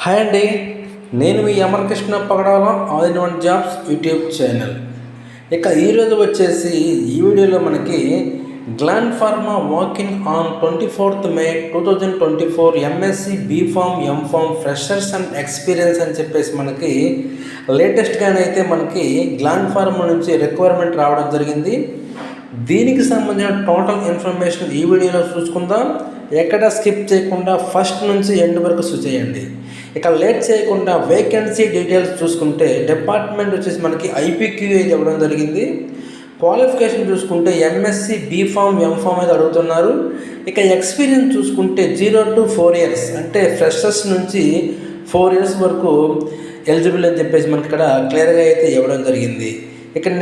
Hi అండి, నేను మీ Amarakrishna Pagadala all in one jobs YouTube channel. ఈరోజు వచ్చేసి ఈ వీడియోలో మనకి gland pharma walk in on 24th May 2024 MSc BPharm MPharm freshers and experience అని చెప్పేసి మనకి లేటెస్ట్గానైతే మనకి గ్లాండ్ ఫార్మా నుంచి రిక్వైర్మెంట్ రావడం జరిగింది. దీనికి సంబంధించిన టోటల్ ఇన్ఫర్మేషన్ ఈ వీడియోలో చూసుకుందాం. ఎక్కడ స్కిప్ చేయకుండా ఫస్ట్ నుంచి ఎండ్ వరకు చేయండి. లేట్ చేయకుండా వేకెన్సీ డీటెయిల్స్ చూసుకుంటే డిపార్ట్మెంట్ వచ్చేసి మనకి ఐపీక్యూఏ ఇవ్వడం జరిగింది. క్వాలిఫికేషన్ చూసుకుంటే ఎంఎస్సి బీఫామ్ ఎంఫామ్ అయితే అడుగుతున్నారు. ఎక్స్పీరియన్స్ చూసుకుంటే 0 to 4 years అంటే ఫ్రెషర్స్ నుంచి 4 years వరకు ఎలిజిబుల్ అని చెప్పేసి మనకి ఇక్కడ క్లియర్గా అయితే ఇవ్వడం జరిగింది.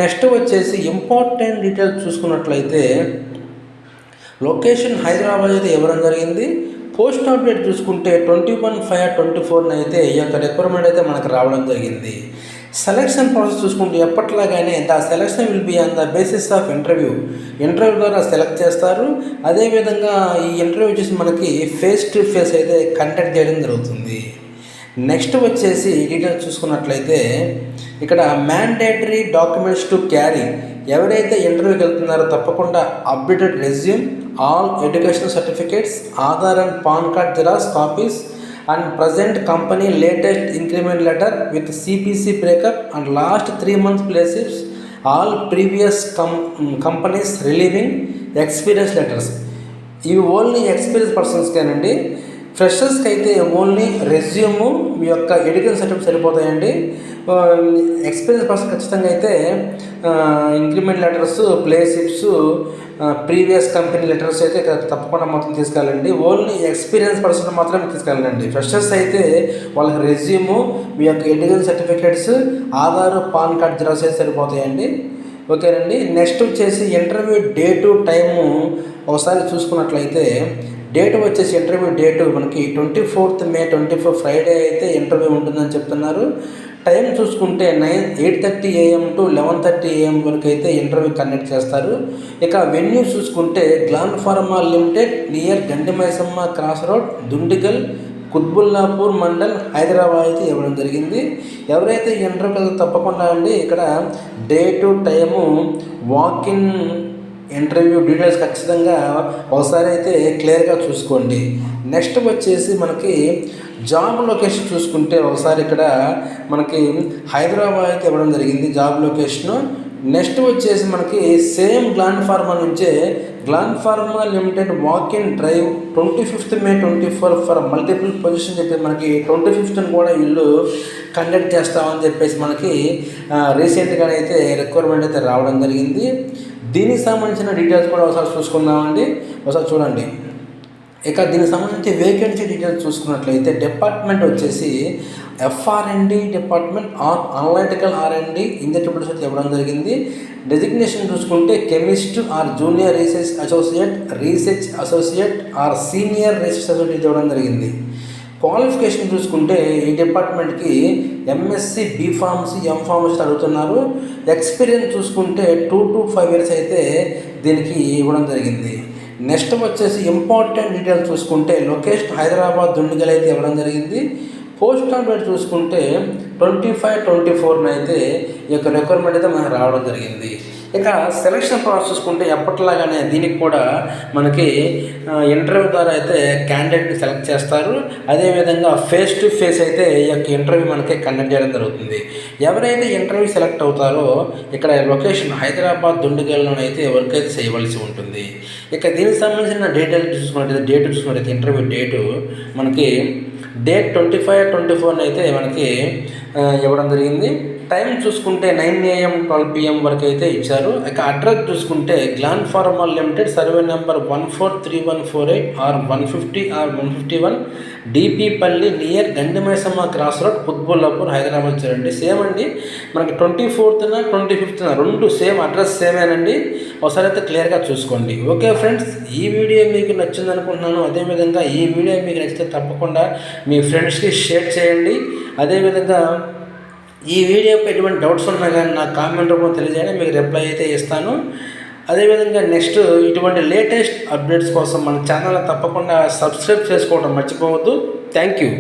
నెక్స్ట్ వచ్చేసి ఇంపార్టెంట్ డీటెయిల్స్ చూసుకున్నట్లయితే లొకేషన్ హైదరాబాద్ అయితే ఇవ్వడం జరిగింది. పోస్ట్ అప్డేట్ చూసుకుంటే 21/5/24 అయితే ఈ యొక్క రిక్వైర్మెంట్ అయితే మనకు రావడం జరిగింది. సెలక్షన్ ప్రాసెస్ చూసుకుంటే ఎప్పట్లాగానే the selection will be on the basis of interview ద్వారా సెలెక్ట్ చేస్తారు. అదేవిధంగా ఈ ఇంటర్వ్యూ వచ్చేసి మనకి ఫేస్ టు ఫేస్ అయితే కండక్ట్ చేయడం జరుగుతుంది. నెక్స్ట్ వచ్చేసి డీటెయిల్స్ చూసుకున్నట్లయితే మ్యాండేటరీ డాక్యుమెంట్స్ టు క్యారీ, ఎవరైతే ఇంటర్వ్యూకి వెళ్తున్నారో తప్పకుండా updated resume, all education certificates, Aadhaar and pan card xerox copies and present company latest increment letter with CPC breakup and last 3 months play slips, all previous companies relieving experience letters. ఇవి only experience పర్సన్స్కేనండి. ఫ్రెషర్స్కి అయితే only resume మీ యొక్క education certificate సరిపోతాయండి. Experience person ఖచ్చితంగా అయితే increment letters, play slips, previous company letters అయితే తప్పకుండా మొత్తం తీసుకెళ్ళండి. ఓన్లీ ఎక్స్పీరియన్స్ పర్సన్ మాత్రమే తీసుకెళ్ళండి. ఫ్రెషర్స్ అయితే వాళ్ళకి రెజ్యూము, మీ యొక్క education certificates, Aadhaar, pan card xerox అయితే సరిపోతాయండి. ఓకేనండి. నెక్స్ట్ వచ్చేసి ఇంటర్వ్యూ డేటు టైము ఒకసారి చూసుకున్నట్లయితే డేట్ వచ్చేసి ఇంటర్వ్యూ డేటు మనకి 24th May 24 ఫ్రైడే అయితే ఇంటర్వ్యూ ఉంటుందని చెప్తున్నారు. టైం చూసుకుంటే 8:30 AM to 11:30 AM వరకు అయితే ఇంటర్వ్యూ కండక్ట్ చేస్తారు. వెన్యూ చూసుకుంటే gland pharma limited near Gandimaisamma cross road, Dundigal, Qutbullapur mandal, Hyderabad అయితే ఇవ్వడం జరిగింది. ఎవరైతే ఇంటర్వ్యూ తప్పకుండా అండి date time walk in interview details ఖచ్చితంగా ఒకసారి అయితే క్లియర్గా చూసుకోండి. నెక్స్ట్ వచ్చేసి మనకి జాబ్ లొకేషన్ చూసుకుంటే ఒకసారి మనకి హైదరాబాద్ అయితే ఇవ్వడం జరిగింది జాబ్ లొకేషను. నెక్స్ట్ వచ్చేసి మనకి సేమ్ గ్లాండ్ ఫార్మా నుంచే gland pharma limited walk-in drive 25th May 24 for multiple position చెప్పేసి మనకి 25th కూడా వీళ్ళు కండక్ట్ చేస్తామని చెప్పేసి మనకి రీసెంట్గానైతే రిక్వైర్మెంట్ అయితే రావడం జరిగింది. దీనికి సంబంధించిన డీటెయిల్స్ కూడా ఒకసారి చూసుకుందామండి. ఒకసారి చూడండి. దీనికి సంబంధించి వేకెన్సీ డీటెయిల్స్ చూసుకున్నట్లయితే డిపార్ట్మెంట్ వచ్చేసి FR&D department are analytical R&D injectables అయితే ఇవ్వడం జరిగింది. డెసిగ్నేషన్ చూసుకుంటే chemist or junior research associate or senior research associate ఇవ్వడం జరిగింది. క్వాలిఫికేషన్ చూసుకుంటే ఈ డిపార్ట్మెంట్కి ఎంఎస్సి బీఫార్మసీ ఎంఫార్మసీ అడుగుతున్నారు. ఎక్స్పీరియన్స్ చూసుకుంటే 2 to 5 years అయితే దీనికి ఇవ్వడం జరిగింది. నెక్స్ట్ వచ్చేసి ఇంపార్టెంట్ డీటెయిల్స్ చూసుకుంటే లొకేషన్ హైదరాబాద్, దుండిగల్ అయితే ఇవ్వడం జరిగింది. పోస్ట్ అప్డేట్ చూసుకుంటే 25/24 అయితే ఈ యొక్క రిక్వైర్మెంట్ అయితే మనకు రావడం జరిగింది. సెలక్షన్ ప్రాసెస్ చూసుకుంటే ఎప్పటిలాగానే దీనికి కూడా మనకి ఇంటర్వ్యూ ద్వారా అయితే క్యాండిడేట్ని సెలెక్ట్ చేస్తారు. అదేవిధంగా ఫేస్ టు ఫేస్ అయితే ఈ యొక్క ఇంటర్వ్యూ మనకి కండక్ట్ చేయడం జరుగుతుంది. ఎవరైతే ఇంటర్వ్యూ సెలెక్ట్ అవుతారో లొకేషన్ హైదరాబాద్, దుండిగల్లోనైతే వర్క్ అయితే చేయవలసి ఉంటుంది. దీనికి సంబంధించిన డేట్ చూసుకున్నట్లయితే ఇంటర్వ్యూ డేటు మనకి డేట్ 25/24 అయితే మనకి ఇవ్వడం జరిగింది. టైం చూసుకుంటే 9 AM 12 PM వరకు అయితే ఇచ్చారు. అడ్రస్ చూసుకుంటే gland pharma limited, survey number 143148 or 150 or 151 డిపిపల్లి near Gandimaisamma cross road, Qutbullapur, Hyderabad చేరండి. సేమ్ అండి మనకి 24th 25th రెండు సేమ్ అడ్రస్ సేమేనండి. ఒకసారి అయితే క్లియర్గా చూసుకోండి. ఓకే ఫ్రెండ్స్, ఈ వీడియో మీకు నచ్చింది అనుకుంటున్నాను. అదేవిధంగా ఈ వీడియో మీకు నచ్చితే తప్పకుండా మీ ఫ్రెండ్స్కి షేర్ చేయండి. అదేవిధంగా ఈ వీడియోపై ఎటువంటి డౌట్స్ ఉన్నా కానీ నాకు కామెంట్ రూపంలో తెలియజేయండి, మీకు రిప్లై అయితే ఇస్తాను. అదేవిధంగా నెక్స్ట్ ఇటువంటి లేటెస్ట్ అప్డేట్స్ కోసం మన ఛానల్ తప్పకుండా సబ్స్క్రైబ్ చేసుకోవడం మర్చిపోవద్దు. Thank you.